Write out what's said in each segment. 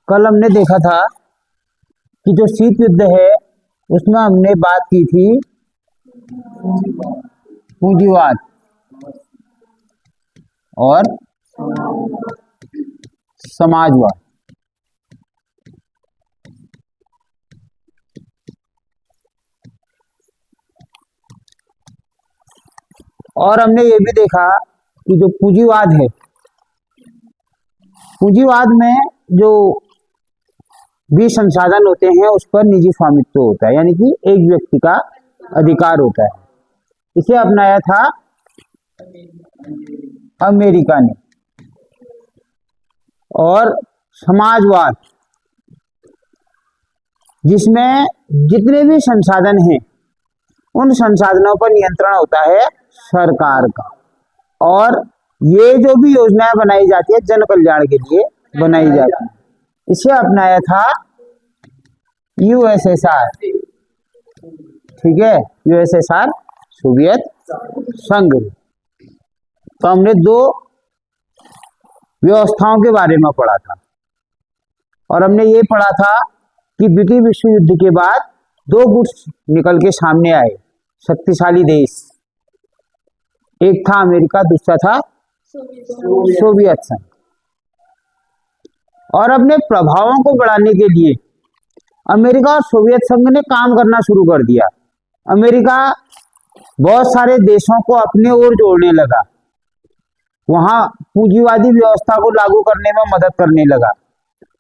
कल हमने देखा था कि जो शीत युद्ध है उसमें हमने बात की थी पूंजीवाद और समाजवाद। और हमने ये भी देखा कि जो पूंजीवाद है, पूंजीवाद में जो भी संसाधन होते हैं उस पर निजी स्वामित्व होता है, यानी कि एक व्यक्ति का अधिकार होता है। इसे अपनाया था अमेरिका ने। और समाजवाद, जिसमें जितने भी संसाधन हैं उन संसाधनों पर नियंत्रण होता है सरकार का, और ये जो भी योजनाएं बनाई जाती है जन कल्याण के लिए बनाई जाती है। इसे अपनाया था यूएसएसआर, ठीक है, यूएसएसआर सोवियत संघ। तो हमने दो व्यवस्थाओं के बारे में पढ़ा था, और हमने ये पढ़ा था कि द्वितीय विश्व युद्ध के बाद दो गुट निकल के सामने आए, शक्तिशाली देश। एक था अमेरिका, दूसरा था सोवियत संघ। और अपने प्रभावों को बढ़ाने के लिए अमेरिका और सोवियत संघ ने काम करना शुरू कर दिया। अमेरिका बहुत सारे देशों को अपने ओर जोड़ने लगा, वहां पूंजीवादी व्यवस्था को लागू करने में मदद करने लगा।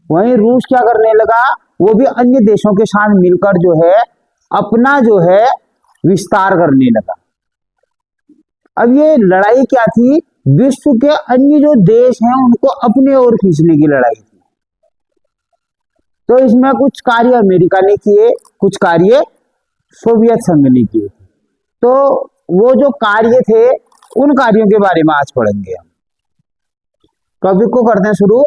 वहीं रूस क्या करने लगा, वो भी अन्य देशों के साथ मिलकर जो है अपना जो है विस्तार करने लगा। अब ये लड़ाई क्या थी, विश्व के अन्य जो देश हैं उनको अपने ओर खींचने की लड़ाई थी। तो इसमें कुछ कार्य अमेरिका ने किए, कुछ कार्य सोवियत संघ ने किए। तो वो जो कार्य थे उन कार्यों के बारे में आज पढ़ेंगे हम। टॉपिक को करते हैं शुरू।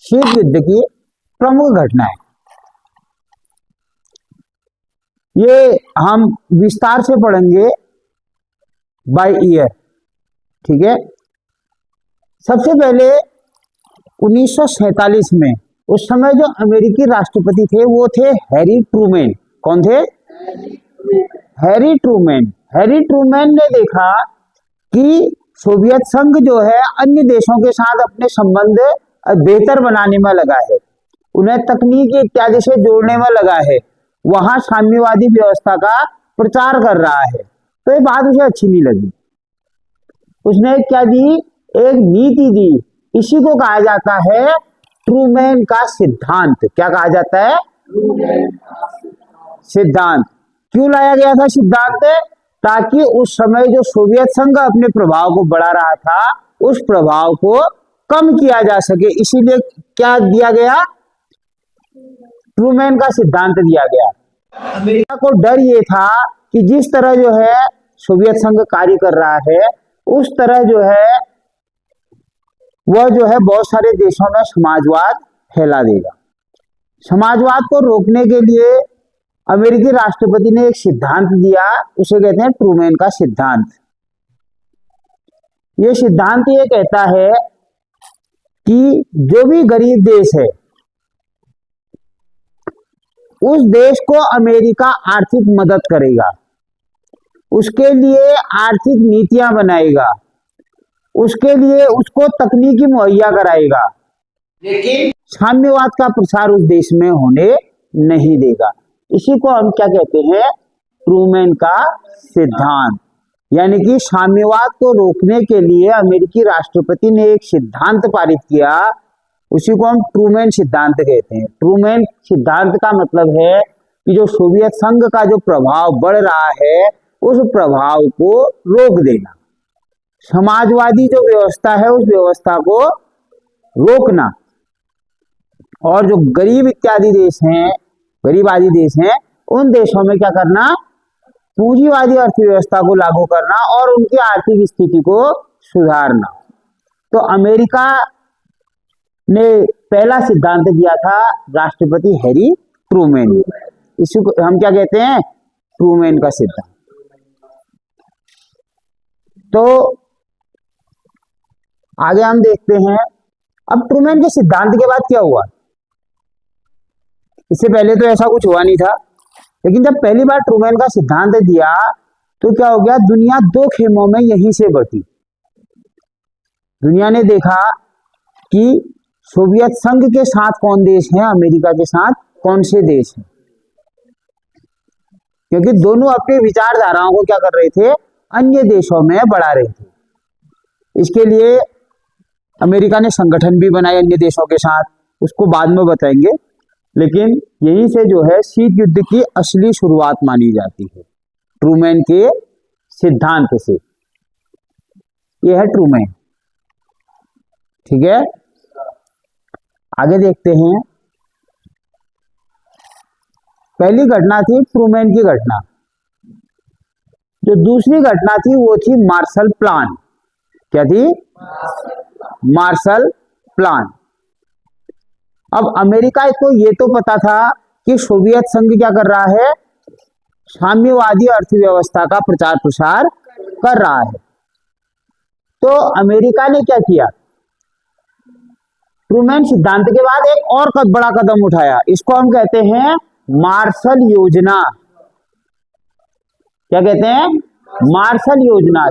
शीत युद्ध की प्रमुख घटनाएं, ये हम विस्तार से पढ़ेंगे बाय ईयर, ठीक है। सबसे पहले 1947 में उस समय जो अमेरिकी राष्ट्रपति थे वो थे हैरी ट्रूमैन। कौन थे? Harry Trueman. हैरी ट्रूमैन ने देखा कि सोवियत संघ जो है अन्य देशों के साथ अपने संबंध बेहतर बनाने में लगा है, उन्हें तकनीकी इत्यादि से जोड़ने में लगा है, वहां साम्यवादी व्यवस्था का प्रचार कर रहा है। तो ये बात उसे अच्छी नहीं लगी। उसने क्या दी, एक नीति दी। इसी को कहा जाता है ट्रूमैन का सिद्धांत। क्या कहा जाता है? सिद्धांत। क्यों लाया गया था सिद्धांत? ताकि उस समय जो सोवियत संघ अपने प्रभाव को बढ़ा रहा था उस प्रभाव को कम किया जा सके, इसीलिए क्या दिया गया? ट्रूमैन का सिद्धांत दिया गया। अमेरिका को डर ये था कि जिस तरह जो है सोवियत संघ कार्य कर रहा है उस तरह जो है वह जो है बहुत सारे देशों में समाजवाद फैला देगा। समाजवाद को रोकने के लिए अमेरिकी राष्ट्रपति ने एक सिद्धांत दिया, उसे कहते हैं ट्रूमैन का सिद्धांत। यह सिद्धांत ये कहता है कि जो भी गरीब देश है उस देश को अमेरिका आर्थिक मदद करेगा, उसके लिए आर्थिक नीतियां बनाएगा, उसके लिए उसको तकनीकी मुहैया कराएगा, लेकिन साम्यवाद का प्रसार उस देश में होने नहीं देगा। इसी को हम क्या कहते हैं? ट्रूमैन का सिद्धांत। यानी कि साम्यवाद को रोकने के लिए अमेरिकी राष्ट्रपति ने एक सिद्धांत पारित किया, उसी को हम ट्रूमैन सिद्धांत कहते हैं। ट्रूमैन सिद्धांत का मतलब है कि जो सोवियत संघ का जो प्रभाव बढ़ रहा है उस प्रभाव को रोक देना, समाजवादी जो व्यवस्था है उस व्यवस्था को रोकना, और जो गरीब इत्यादि देश हैं, गरीब आदि देश हैं, उन देशों में क्या करना? पूंजीवादी अर्थव्यवस्था को लागू करना और उनकी आर्थिक स्थिति को सुधारना। तो अमेरिका ने पहला सिद्धांत दिया था राष्ट्रपति हैरी ट्रूमैन। इसको हम क्या कहते हैं? ट्रूमैन का सिद्धांत। तो आगे हम देखते हैं, अब ट्रूमैन के सिद्धांत के बाद क्या हुआ। इससे पहले तो ऐसा कुछ हुआ नहीं था, लेकिन जब पहली बार ट्रूमैन का सिद्धांत दिया तो क्या हो गया, दुनिया दो खेमों में यहीं से बटी। दुनिया ने देखा कि सोवियत संघ के साथ कौन देश है, अमेरिका के साथ कौन से देश हैं, क्योंकि दोनों अपनी विचारधाराओं को क्या कर रहे थे, अन्य देशों में बढ़ा रहे थे। इसके लिए अमेरिका ने संगठन भी बनाए अन्य देशों के साथ, उसको बाद में बताएंगे। लेकिन यहीं से जो है शीत युद्ध की असली शुरुआत मानी जाती है, ट्रूमैन के सिद्धांत से। यह है ट्रूमैन। ठीक है, आगे देखते हैं। पहली घटना थी ट्रूमैन की घटना। जो दूसरी घटना थी वो थी मार्शल प्लान। क्या थी? Marshall plan. अब अमेरिका को ये तो पता था कि सोवियत संघ क्या कर रहा है, साम्यवादी अर्थव्यवस्था का प्रचार प्रसार कर रहा है। तो अमेरिका ने क्या किया, ट्रूमैन सिद्धांत के बाद एक और बड़ा कदम उठाया। इसको हम कहते हैं मार्शल योजना। क्या कहते हैं? मार्शल योजना।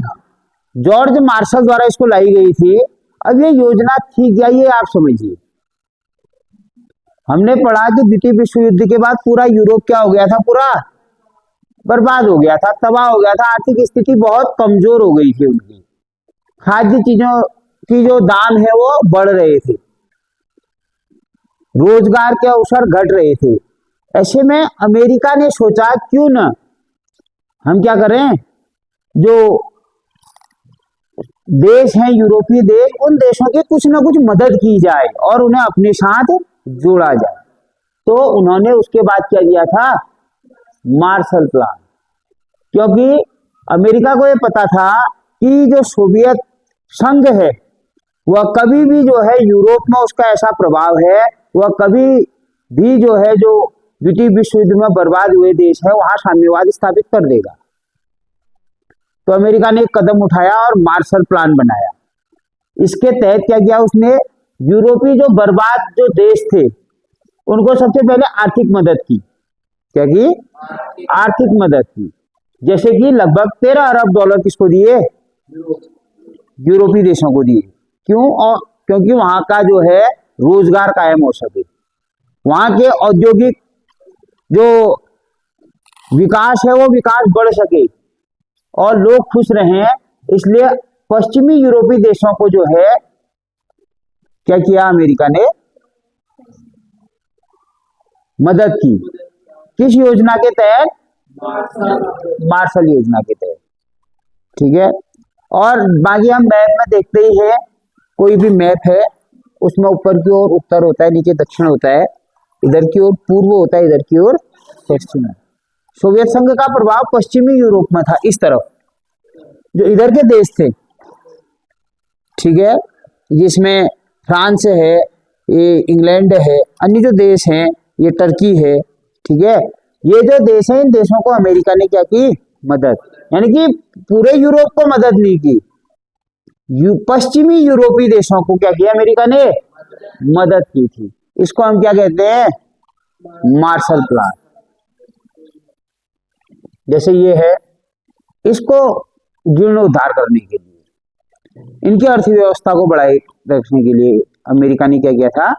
जॉर्ज मार्शल द्वारा इसको लाई गई थी। अब ये योजना थी क्या, ये आप समझिए। हमने पढ़ा कि द्वितीय विश्व युद्ध के बाद पूरा यूरोप क्या हो गया था, पूरा बर्बाद हो गया था, तबाह हो गया था। आर्थिक स्थिति बहुत कमजोर हो गई थी उनकी। खाद्य चीजों की जो दाम है वो बढ़ रहे थे, रोजगार के अवसर घट रहे थे। ऐसे में अमेरिका ने सोचा क्यों न हम क्या करें, जो देश हैं यूरोपीय देश, उन देशों की कुछ ना कुछ मदद की जाए और उन्हें अपने साथ जोड़ा जाए। तो उन्होंने उसके बाद क्या किया था, मार्शल प्लान। क्योंकि अमेरिका को यह पता था कि जो सोवियत संघ है वह कभी भी जो है यूरोप में उसका ऐसा प्रभाव है, वह कभी भी जो है जो द्वितीय विश्व युद्ध में बर्बाद हुए देश है वहां साम्यवाद स्थापित कर देगा। तो अमेरिका ने एक कदम उठाया और मार्शल प्लान बनाया। इसके तहत क्या किया उसने, यूरोपीय जो बर्बाद जो देश थे उनको सबसे पहले आर्थिक मदद की। क्या की? आर्थिक मदद की। जैसे कि लगभग 13 अरब डॉलर किसको दिए, यूरोपीय देशों को दिए। क्यों? और क्योंकि वहां का जो है रोजगार कायम हो सके, वहां के औद्योगिक जो विकास है वो विकास बढ़ सके और लोग खुश रहें। इसलिए पश्चिमी यूरोपीय देशों को जो है क्या किया, अमेरिका ने मदद की। किस योजना के तहत? मार्शल योजना के तहत। ठीक है, और बाकी हम मैप में देखते ही हैं, कोई भी मैप है उसमें ऊपर की ओर उत्तर होता है, नीचे दक्षिण होता है, इधर की ओर पूर्व होता है, इधर की ओर पश्चिम है। सोवियत संघ का प्रभाव पश्चिमी यूरोप में था, इस तरफ जो इधर के देश थे। ठीक है, जिसमें फ्रांस है, ये इंग्लैंड है, अन्य जो देश हैं ये टर्की है। ठीक है, ये जो देश हैं इन देशों को अमेरिका ने क्या की, मदद। यानी कि पूरे यूरोप को मदद नहीं की, पश्चिमी यूरोपीय देशों को क्या किया, अमेरिका ने मदद की थी। इसको हम क्या कहते हैं, मार्शल प्लान। जैसे ये है, इसको जीर्णोद्धार करने के लिए, इनकी अर्थव्यवस्था को बढ़ाए रखने के लिए अमेरिका ने क्या किया था,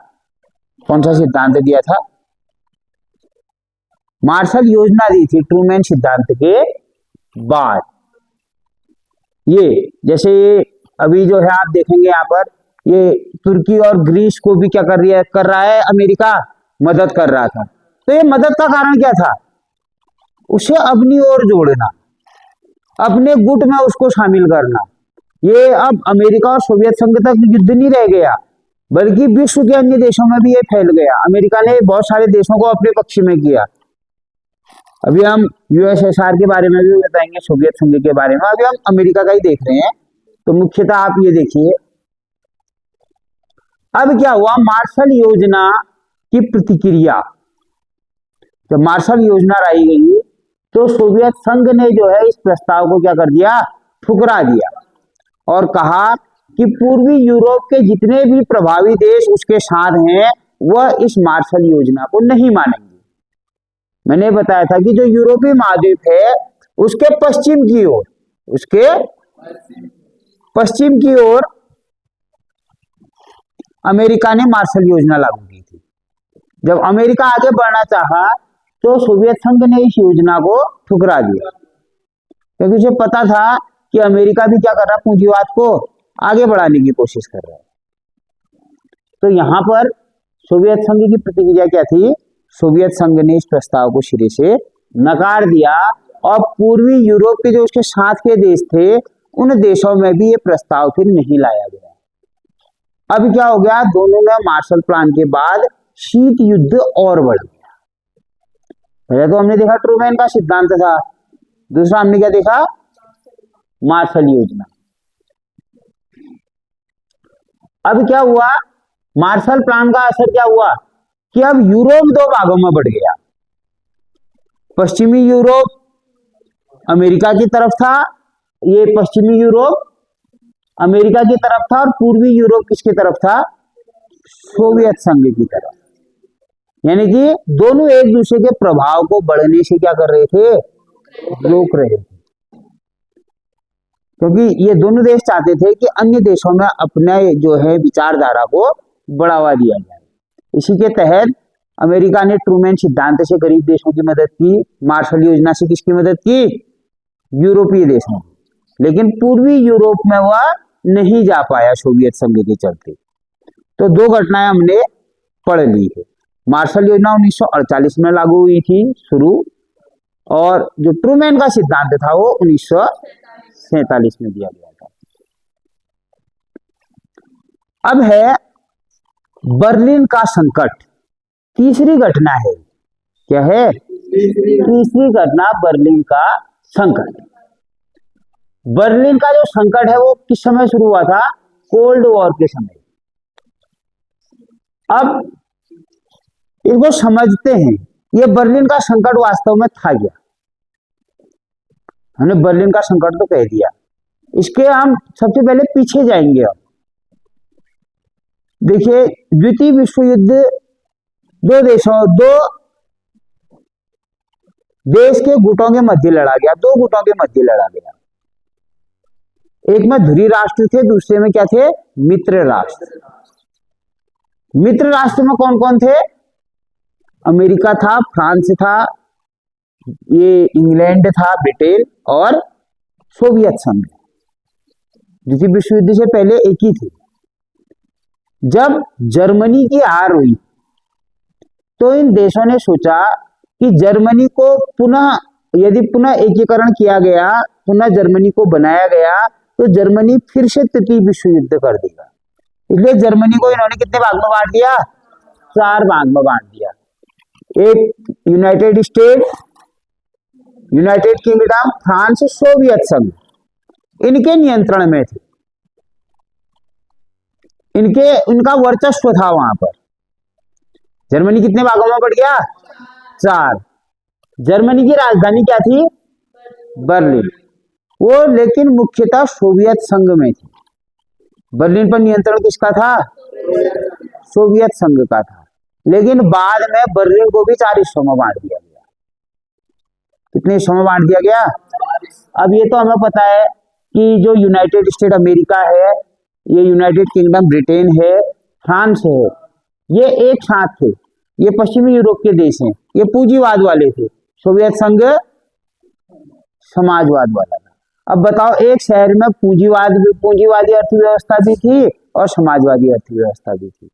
कौन सा सिद्धांत दिया था, मार्शल योजना दी थी ट्रूमैन सिद्धांत के बाद। ये जैसे ये अभी जो है आप देखेंगे यहाँ पर, ये तुर्की और ग्रीस को भी क्या कर रहा है अमेरिका, मदद कर रहा था। तो ये मदद का कारण क्या था, उसे अपनी ओर जोड़ना, अपने गुट में उसको शामिल करना। ये अब अमेरिका और सोवियत संघ तक युद्ध नहीं रह गया, बल्कि विश्व के अन्य देशों में भी ये फैल गया। अमेरिका ने बहुत सारे देशों को अपने पक्ष में किया। अभी हम यूएसएसआर के बारे में भी बताएंगे, सोवियत संघ के बारे में। अभी हम अमेरिका का ही देख रहे हैं, तो मुख्यतः आप ये देखिए। अब क्या हुआ, मार्शल योजना की प्रतिक्रिया, जब मार्शल योजना लाई गई तो सोवियत संघ ने जो है इस प्रस्ताव को क्या कर दिया, ठुकरा दिया और कहा कि पूर्वी यूरोप के जितने भी प्रभावी देश उसके साथ हैं वह इस मार्शल योजना को नहीं मानेंगे। मैंने बताया था कि जो यूरोपीय महाद्वीप है उसके पश्चिम की ओर अमेरिका ने मार्शल योजना लागू की थी। जब अमेरिका आगे बढ़ना चाहा तो सोवियत संघ ने इस योजना को ठुकरा दिया, क्योंकि उसे पता था कि अमेरिका भी क्या कर रहा है, पूंजीवाद को आगे बढ़ाने की कोशिश कर रहा है। तो यहां पर सोवियत संघ की प्रतिक्रिया क्या थी, सोवियत संघ ने इस प्रस्ताव को सिरे से नकार दिया और पूर्वी यूरोप के जो उसके साथ के देश थे उन देशों में भी ये प्रस्ताव फिर नहीं लाया गया। अब क्या हो गया, दोनों में मार्शल प्लान के बाद शीत युद्ध और बढ़ गया। पहले तो हमने देखा ट्रूमैन का सिद्धांत था, दूसरा हमने क्या देखा, मार्शल योजना। अब क्या हुआ, मार्शल प्लान का असर क्या हुआ कि अब यूरोप दो भागों में बढ़ गया। पश्चिमी यूरोप अमेरिका की तरफ था, ये पश्चिमी यूरोप अमेरिका की तरफ था और पूर्वी यूरोप किसकी तरफ था, सोवियत संघ की तरफ। यानी कि दोनों एक दूसरे के प्रभाव को बढ़ने से क्या कर रहे थे, रोक रहे थे, क्योंकि ये दोनों देश चाहते थे कि अन्य देशों में अपने जो है विचारधारा को बढ़ावा दिया जाए। इसी के तहत अमेरिका ने ट्रूमैन सिद्धांत से गरीब देशों की मदद की, मार्शल योजना से किसकी मदद की, यूरोपीय देशों की। लेकिन पूर्वी यूरोप में वह नहीं जा पाया सोवियत संघ के चलते। तो दो घटनाएं हमने पढ़ ली है। मार्शल योजना 1948 में लागू हुई थी शुरू, और जो ट्रूमैन का सिद्धांत था वो 1947 में दिया गया था। अब है बर्लिन का संकट, तीसरी घटना है। क्या है, तीसरी घटना बर्लिन का संकट। बर्लिन का जो संकट है वो किस समय शुरू हुआ था, कोल्ड वॉर के समय। अब इसको समझते हैं, ये बर्लिन का संकट वास्तव में था क्या। हमने बर्लिन का संकट तो कह दिया, इसके हम सबसे पहले पीछे जाएंगे। अब देखिए, द्वितीय विश्व युद्ध दो देश के गुटों के मध्य लड़ा गया, दो गुटों के मध्य लड़ा गया। एक में ध्रुवीय राष्ट्र थे, दूसरे में क्या थे, मित्र राष्ट्र। मित्र राष्ट्र में कौन कौन थे, अमेरिका था, फ्रांस था, ये इंग्लैंड था, ब्रिटेन और सोवियत संघ। द्वितीय विश्व युद्ध से पहले एक ही थी। जब जर्मनी की हार हुई तो इन देशों ने सोचा कि जर्मनी को यदि पुनः एकीकरण किया गया, पुनः जर्मनी को बनाया गया तो जर्मनी फिर से तृतीय विश्व युद्ध कर देगा। इसलिए जर्मनी को इन्होंने कितने भाग में बांट दिया, 4 भाग में बांट दिया। एक United state, United kingdom, France, Soviet संघ इनके नियंत्रण में थे, इनका वर्चस्व था वहां पर। जर्मनी कितने भागों में बढ़ गया, 4। जर्मनी की राजधानी क्या थी, बर्लिन। वो लेकिन मुख्यतः सोवियत संघ में थी। बर्लिन पर नियंत्रण किसका था, सोवियत संघ का था। लेकिन बाद में बर्लिन को भी 4 हिस्सों में बांट दिया गया। कितने हिस्सों में बांट दिया गया। अब ये तो हमें पता है कि जो यूनाइटेड स्टेट अमेरिका है, ये यूनाइटेड किंगडम ब्रिटेन है, फ्रांस है, ये एक साथ थे। ये पश्चिमी यूरोप के देश हैं, ये पूंजीवाद वाले थे। सोवियत संघ समाजवाद वाला था। अब बताओ, एक शहर में पूंजीवादी अर्थव्यवस्था भी थी और समाजवादी अर्थव्यवस्था भी थी।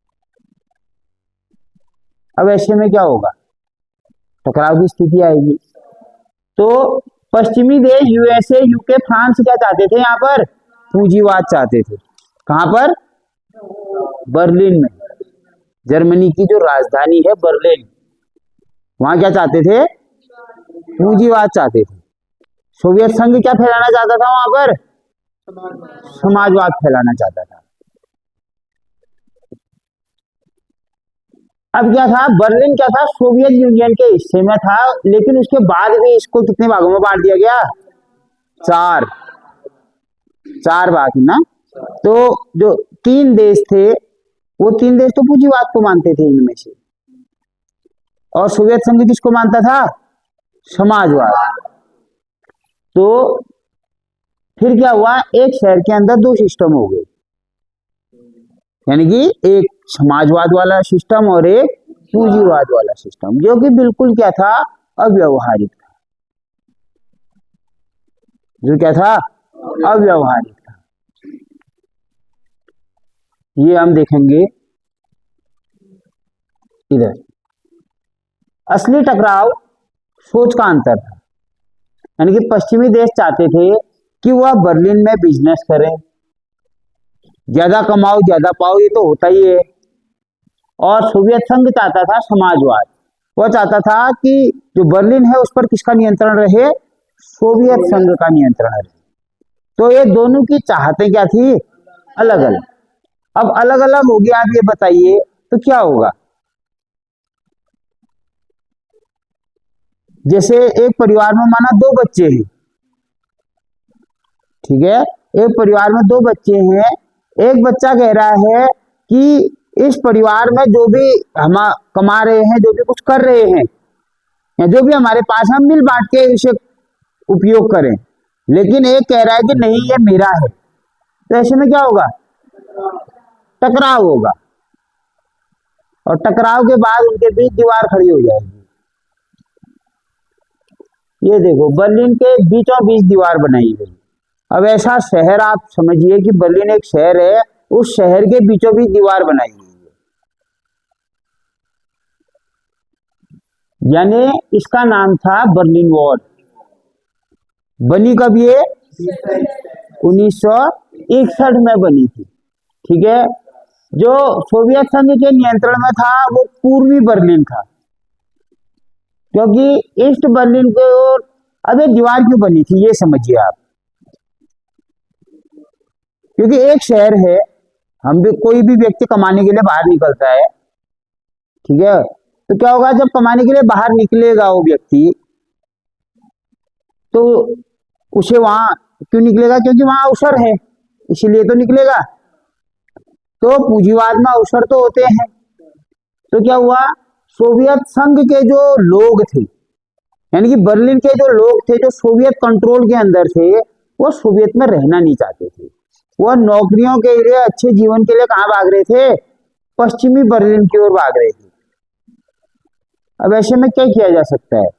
अब ऐसे में क्या होगा, टकराव की स्थिति आएगी। तो पश्चिमी देश यूएसए, यूके, फ्रांस क्या चाहते थे, यहाँ पर पूंजीवाद चाहते थे। कहां पर, बर्लिन में। जर्मनी की जो राजधानी है बर्लिन, वहां क्या चाहते थे, पूंजीवाद चाहते थे। सोवियत संघ क्या फैलाना चाहता था वहां पर, समाजवाद फैलाना चाहता था। अब क्या था, बर्लिन क्या था, सोवियत यूनियन के हिस्से में था, लेकिन उसके बाद भी इसको कितने भागों में बांट दिया गया, चार, चार भाग ना। तो जो तीन देश थे, वो तीन देश तो पूंजीवाद को मानते थे इनमें से, और सोवियत संघ किसको मानता था, समाजवाद। तो फिर क्या हुआ, एक शहर के अंदर दो सिस्टम हो गए, यानी कि एक समाजवाद वाला सिस्टम और एक पूंजीवाद वाला सिस्टम, जो कि बिल्कुल क्या था, अव्यवहारिक था। जो क्या था, अव्यवहारिक था। ये हम देखेंगे इधर। असली टकराव सोच का अंतर था, यानी कि पश्चिमी देश चाहते थे कि वह बर्लिन में बिजनेस करें, ज्यादा कमाओ ज्यादा पाओ, ये तो होता ही है। और सोवियत संघ चाहता था समाजवाद, वह चाहता था कि जो बर्लिन है उस पर किसका नियंत्रण रहे, सोवियत संघ का नियंत्रण रहे। तो ये दोनों की चाहतें क्या थी, अलग अलग। अब अलग अलग हो गया, आप ये बताइए तो क्या होगा। जैसे एक परिवार में माना दो बच्चे हैं, ठीक है, एक परिवार में दो बच्चे हैं, एक बच्चा कह रहा है कि इस परिवार में जो भी हम कमा रहे हैं, जो भी कुछ कर रहे हैं, या जो भी हमारे पास हम मिल बांट के इसे उपयोग करें, लेकिन एक कह रहा है कि नहीं ये मेरा है। तो ऐसे में क्या होगा, टकराव होगा, और टकराव के बाद उनके बीच दीवार खड़ी हो जाएगी। ये देखो, बर्लिन के बीचों बीच दीवार बनाई गई। अब ऐसा शहर आप समझिए कि बर्लिन एक शहर है, उस शहर के बीचों बीच दीवार बनाई गई है, यानी इसका नाम था बर्लिन वॉल। बनी कब ये, 1961 में बनी थी, ठीक है। जो सोवियत संघ के नियंत्रण में था वो पूर्वी बर्लिन था, क्योंकि ईस्ट बर्लिन के ओर अब एक दीवार क्यों बनी थी, ये समझिए आप। क्योंकि एक शहर है, हम भी, कोई भी व्यक्ति कमाने के लिए बाहर निकलता है, ठीक है, तो क्या होगा, जब कमाने के लिए बाहर निकलेगा वो व्यक्ति, तो उसे वहां क्यों निकलेगा, क्योंकि वहां अवसर है, इसीलिए तो निकलेगा। तो पूंजीवाद में अवसर तो होते हैं। तो क्या हुआ, सोवियत संघ के जो लोग थे, यानी कि बर्लिन के जो लोग थे, जो सोवियत कंट्रोल के अंदर थे, वो सोवियत में रहना नहीं चाहते थे। वह नौकरियों के लिए, अच्छे जीवन के लिए कहाँ भाग रहे थे, पश्चिमी बर्लिन की ओर भाग रहे थे। अब ऐसे में क्या किया जा सकता है,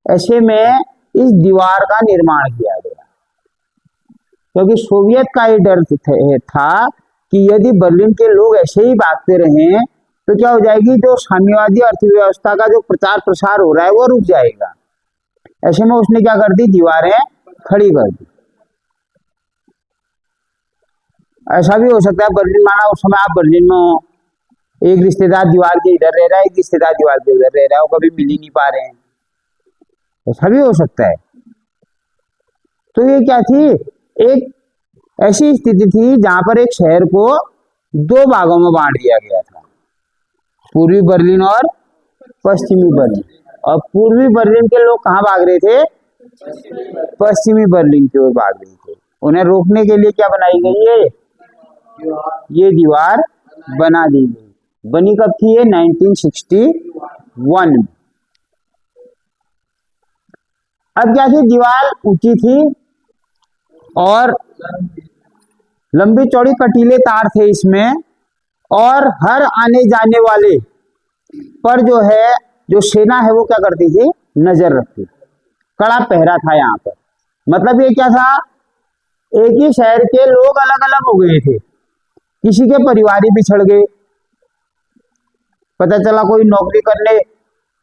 ऐसे में इस दीवार का निर्माण किया गया, क्योंकि सोवियत का ये डर था कि यदि बर्लिन के लोग ऐसे ही भागते रहें तो क्या हो जाएगी, जो साम्यवादी अर्थव्यवस्था का जो प्रचार प्रसार हो रहा है वो रुक जाएगा। ऐसे में उसने क्या कर दी, दीवारें खड़ी कर दी। ऐसा भी हो सकता है, बर्लिन माना उस समय आप बर्लिन में हो, एक रिश्तेदार दीवार के इधर रह रहा है, एक रिश्तेदार दीवार के उधर रह रहा है, वो कभी मिल ही नहीं पा रहे हैं, ऐसा भी हो सकता है। तो ये क्या थी, एक ऐसी स्थिति थी जहां पर एक शहर को दो भागों में बांट दिया गया था, पूर्वी बर्लिन और पश्चिमी बर्लिन। और पूर्वी बर्लिन के लोग कहाँ भाग रहे थे, पश्चिमी बर्लिन की ओर भाग रहे थे। उन्हें रोकने के लिए क्या बनाई गई है, ये दीवार बना दी गई। बनी कब थी ये, 1961 में। अब क्या थी, दीवार ऊंची थी और लंबी चौड़ी कटीले तार थे इसमें, और हर आने जाने वाले पर जो है, जो सेना है वो क्या करती थी, नजर रखती, कड़ा पहरा था यहाँ पर। मतलब ये क्या था, एक ही शहर के लोग अलग अलग हो गए थे, किसी के परिवार ही बिछड़ गए, पता चला कोई नौकरी करने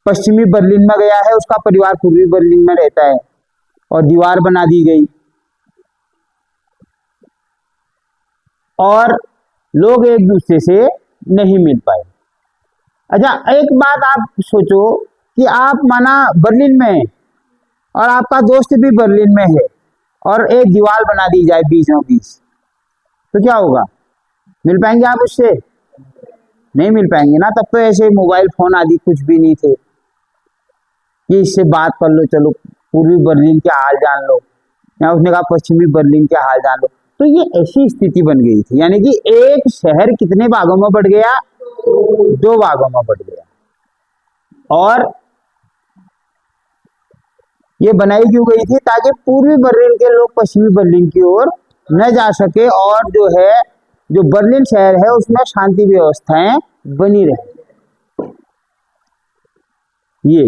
पश्चिमी बर्लिन में गया है, उसका परिवार पूर्वी बर्लिन में रहता है, और दीवार बना दी गई, और लोग एक दूसरे से नहीं मिल पाए। अच्छा, एक बात आप सोचो कि आप माना बर्लिन में है और आपका दोस्त भी बर्लिन में है, और एक दीवार बना दी जाए बीचों बीच, तो क्या होगा, मिल पाएंगे आप उससे, नहीं मिल पाएंगे ना। तब तो ऐसे मोबाइल फोन आदि कुछ भी नहीं थे कि इससे बात कर लो, चलो पूर्वी बर्लिन के हाल जान लो, या उसने कहा पश्चिमी बर्लिन के हाल जान लो। तो ये ऐसी स्थिति बन गई थी, यानी कि एक शहर कितने भागों में बढ़ गया, 2 भागों में बढ़ गया। और ये बनाई क्यों गई थी, ताकि पूर्वी बर्लिन के लोग पश्चिमी बर्लिन की ओर न जा सके, और जो है जो बर्लिन शहर है उसमें शांति व्यवस्थाएं बनी रहे। ये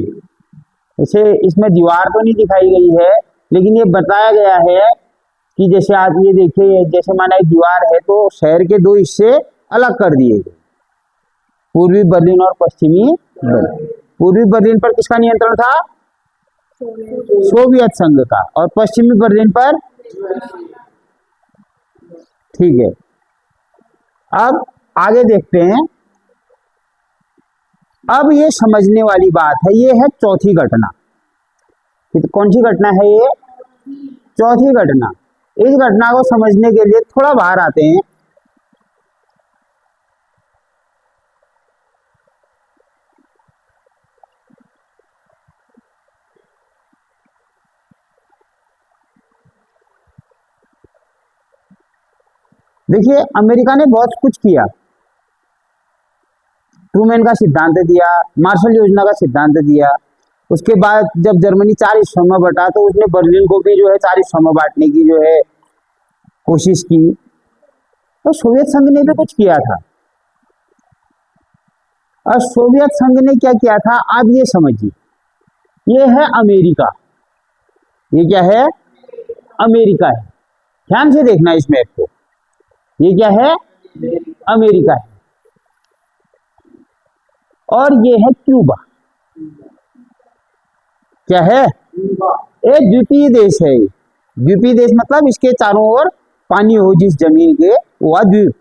इसे इसमें दीवार तो नहीं दिखाई गई है, लेकिन ये बताया गया है कि जैसे आप ये देखिए, जैसे माना एक दीवार है तो शहर के 2 हिस्से अलग कर दिए गए, पूर्वी बर्लिन और पश्चिमी बर्लिन। पूर्वी बर्लिन पर किसका नियंत्रण था, सोवियत संघ का, और पश्चिमी बर्लिन पर, ठीक है। अब आगे देखते हैं। अब ये समझने वाली बात है, ये है चौथी घटना। तो कौन सी घटना है ये, चौथी घटना। इस घटना को समझने के लिए थोड़ा बाहर आते हैं। देखिए, अमेरिका ने बहुत कुछ किया, ट्रूमैन का सिद्धांत दिया, मार्शल योजना का सिद्धांत दिया। उसके बाद जब जर्मनी 4 हिस्सों में बटा तो उसने बर्लिन को भी जो है 4 हिस्सों में बांटने की जो है कोशिश की। तो सोवियत संघ ने भी कुछ किया था। और सोवियत संघ ने क्या किया था, आप ये समझिए, ये है अमेरिका। ये क्या है, अमेरिका है। ध्यान से देखना इस मैप को, ये क्या है, अमेरिका है। और ये है क्यूबा। क्या है, एक द्वीपीय देश है। द्वीपीय देश मतलब इसके चारों ओर पानी हो जिस जमीन के, वह द्वीप।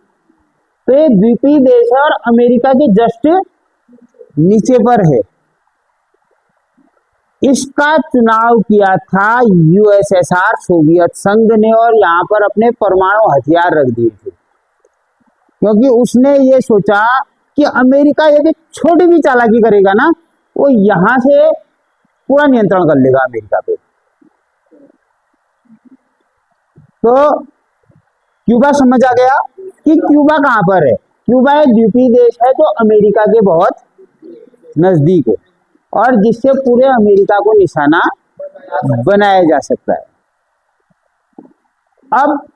तो ये द्वीपीय देश है और अमेरिका के जस्ट नीचे पर है। इसका चुनाव किया था यूएसएसआर, सोवियत संघ ने, और यहाँ पर अपने परमाणु हथियार रख दिए थे, क्योंकि उसने ये सोचा कि अमेरिका यदि छोटी भी चालाकी करेगा ना, वो यहां से पूरा नियंत्रण कर लेगा अमेरिका पे। तो क्यूबा समझ आ गया कि क्यूबा कहां पर है। क्यूबा एक द्वीपीय देश है जो अमेरिका के बहुत नजदीक है, और जिससे पूरे अमेरिका को निशाना बनाया जा सकता है। अब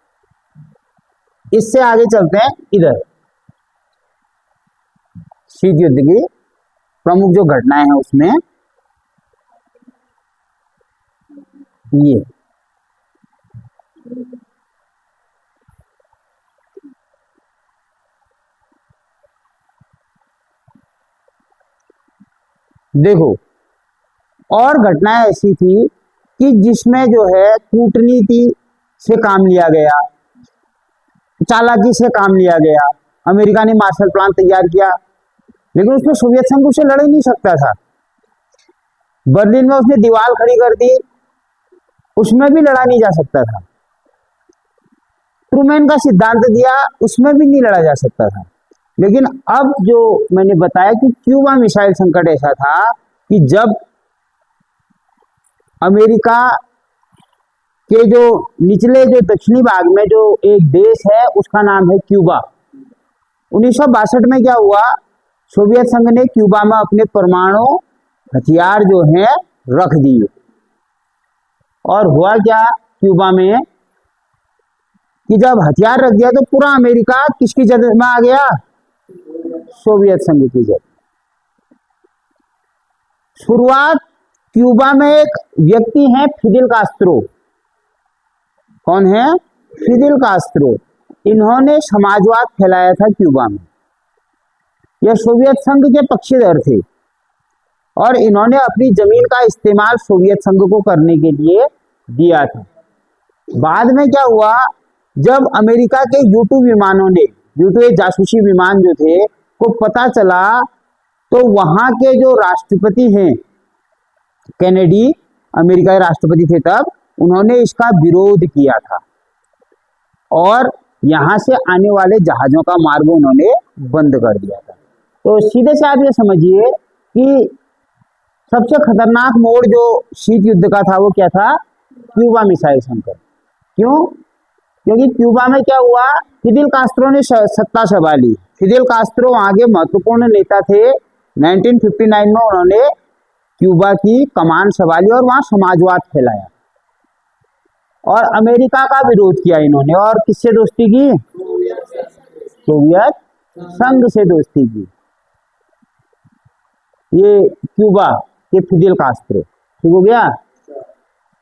इससे आगे चलते हैं इधर, शीत युद्ध की प्रमुख जो घटनाएं हैं उसमें ये देखो, और घटनाएं ऐसी थी कि जिसमें जो है कूटनीति से काम लिया गया, चालाकी से काम लिया गया। अमेरिका ने मार्शल प्लान तैयार किया, लेकिन उसमें सोवियत संघ उससे लड़ ही नहीं सकता था। बर्लिन में उसने दीवार खड़ी कर दी, उसमें भी लड़ा नहीं जा सकता था। ट्रूमैन का सिद्धांत दिया, उसमें भी नहीं लड़ा जा सकता था। लेकिन अब जो मैंने बताया कि क्यूबा मिसाइल संकट ऐसा था कि जब अमेरिका के जो निचले जो दक्षिणी भाग में जो एक देश है उसका नाम है क्यूबा। 1962 में क्या हुआ, सोवियत संघ ने क्यूबा में अपने परमाणु हथियार जो हैं रख दिए। और हुआ क्या क्यूबा में कि जब हथियार रख दिया तो पूरा अमेरिका किसकी जद में आ गया, सोवियत संघ की जद। शुरुआत क्यूबा में एक व्यक्ति हैं फिडेल कास्त्रो। कौन है, फिडेल कास्त्रो। इन्होंने समाजवाद फैलाया था क्यूबा में। यह सोवियत संघ के पक्षधर थे और इन्होंने अपनी जमीन का इस्तेमाल सोवियत संघ को करने के लिए दिया था। बाद में क्या हुआ, जब अमेरिका के U-2 विमानों ने, U-2 जासूसी विमान जो थे, को पता चला, तो वहां के जो राष्ट्रपति हैं, कैनेडी, अमेरिका के राष्ट्रपति थे तब, उन्होंने इसका विरोध किया था और यहां से आने वाले जहाजों का मार्ग उन्होंने बंद कर दिया था। तो सीधे से आप ये समझिए कि सबसे खतरनाक मोड़ जो शीत युद्ध का था वो क्या था? क्यूबा मिसाइल संकट। क्यों? क्योंकि क्यूबा में क्या हुआ, फिदेल कास्त्रो ने सत्ता संभाली। फिदेल कास्त्रो वहां के महत्वपूर्ण नेता थे। 1959 में उन्होंने क्यूबा की कमान संभाली और वहां समाजवाद फैलाया और अमेरिका का विरोध किया इन्होंने। और किससे दोस्ती की? सोवियत संघ से दोस्ती की। ये क्यूबा के फिदेल कास्त्रो, ठीक हो गया।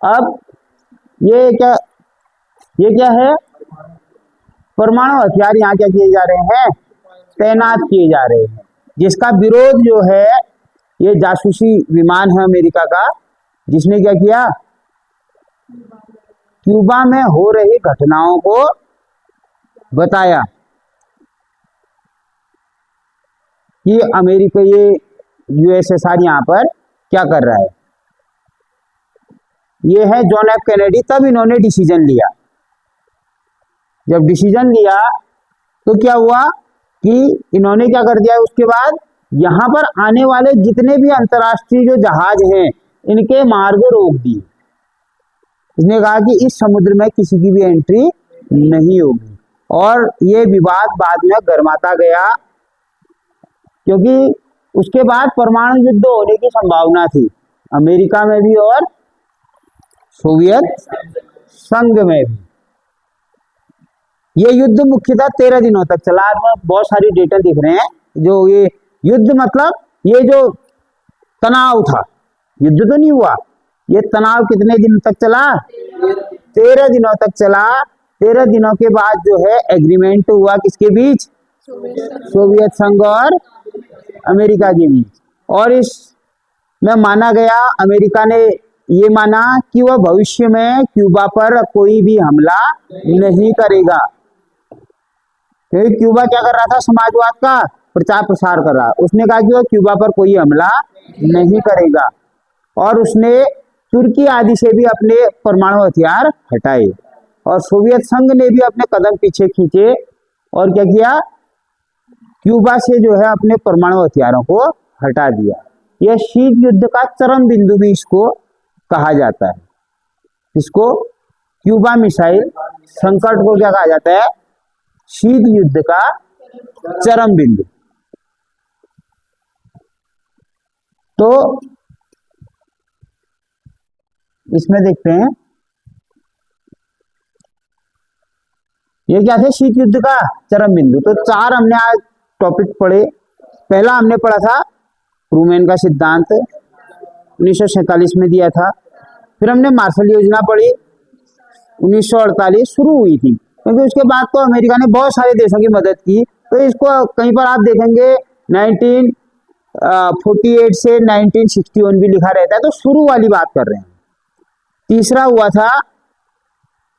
अब ये क्या है? परमाणु हथियार यहाँ क्या किए जा रहे हैं? तैनात किए जा रहे हैं, जिसका विरोध जो है ये जासूसी विमान है अमेरिका का, जिसने क्या किया? क्यूबा में हो रही घटनाओं को बताया कि अमेरिका, ये यूएसएसआर यहाँ पर क्या कर रहा है। ये है जॉन एफ कैनेडी। तब इन्होंने डिसीजन लिया। जब डिसीजन लिया तो क्या हुआ कि इन्होंने क्या कर दिया, उसके बाद यहाँ पर आने वाले जितने भी अंतर्राष्ट्रीय जो जहाज हैं इनके मार्ग रोक दिए। इसने कहा कि इस समुद्र में किसी की भी एंट्री नहीं होगी। और ये विवाद बाद में गर्माता गया, क्योंकि उसके बाद परमाणु युद्ध होने की संभावना थी अमेरिका में भी और सोवियत संघ में भी। ये युद्ध मुख्यतः 13 दिनों तक चला। आप बहुत सारी डेटा दिख रहे हैं। जो ये युद्ध मतलब ये जो तनाव था, युद्ध तो नहीं हुआ, ये तनाव कितने दिन तक चला? 13 दिनों तक चला। 13 दिनों के बाद जो है एग्रीमेंट हुआ किसके बीच? सोवियत संघ और अमेरिका के बीच। और इसमें माना गया, अमेरिका ने ये माना कि वह भविष्य में क्यूबा पर कोई भी हमला नहीं करेगा। क्योंकि क्यूबा क्या कर रहा था? समाजवाद का प्रचार प्रसार कर रहा। उसने कहा कि वह क्यूबा पर कोई हमला नहीं करेगा। और उसने तुर्की आदि से भी अपने परमाणु हथियार हटाए और सोवियत संघ ने भी अपने कदम पीछे खींचे और क्या किया? क्यूबा से जो है अपने परमाणु हथियारों को हटा दिया। यह शीत युद्ध का चरम बिंदु भी इसको कहा जाता है। इसको क्यूबा मिसाइल संकट को क्या कहा जाता है? शीत युद्ध का चरम बिंदु। तो इसमें देखते हैं ये क्या थे? शीत युद्ध का चरम बिंदु। तो 4 हमने आज टॉपिक पढ़े। पहला हमने पढ़ा था ट्रूमैन का सिद्धांत, 1947 में दिया था। फिर हमने मार्शल योजना पढ़ी, 1948 शुरू हुई थी, क्योंकि उसके बाद तो अमेरिका ने बहुत सारे देशों की मदद की। तो इसको कहीं पर आप देखेंगे 1948 से 1961 भी लिखा रहता है। तो शुरू वाली बात कर रहे हैं। तीसरा हुआ था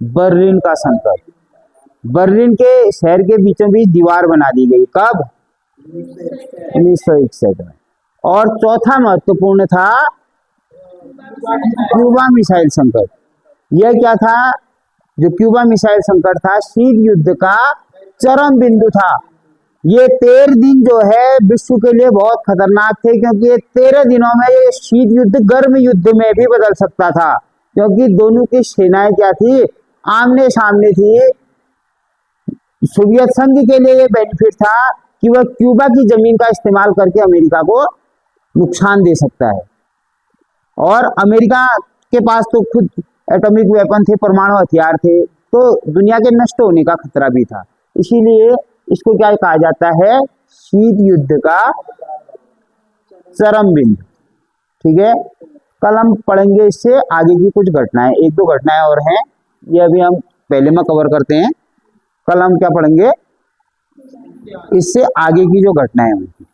बर्लिन का संकट। बर्लिन के शहर के बीचों बीच दीवार बना दी गई। कब? 1961 में। और चौथा महत्वपूर्ण था क्यूबा मिसाइल संकट। यह क्या था? जो क्यूबा मिसाइल संकट था शीत युद्ध का चरम बिंदु था। ये 13 दिन जो है विश्व के लिए बहुत खतरनाक थे, क्योंकि ये 13 दिनों में ये शीत युद्ध गर्म युद्ध में भी बदल सकता था, क्योंकि दोनों की सेनाएं क्या थी? आमने सामने थी। सोवियत संघ के लिए ये बेनिफिट था कि वह क्यूबा की जमीन का इस्तेमाल करके अमेरिका को नुकसान दे सकता है। और अमेरिका के पास तो खुद एटॉमिक वेपन थे, परमाणु हथियार थे, तो दुनिया के नष्ट होने का खतरा भी था। इसीलिए इसको क्या कहा जाता है? शीत युद्ध का चरम बिंदु। ठीक है, कल हम पढ़ेंगे इससे आगे की कुछ घटनाएं। 1-2 घटनाएं और हैं, ये अभी हम पहले में कवर करते हैं। कल हम क्या पढ़ेंगे? इससे आगे की जो घटनाएं होंगी।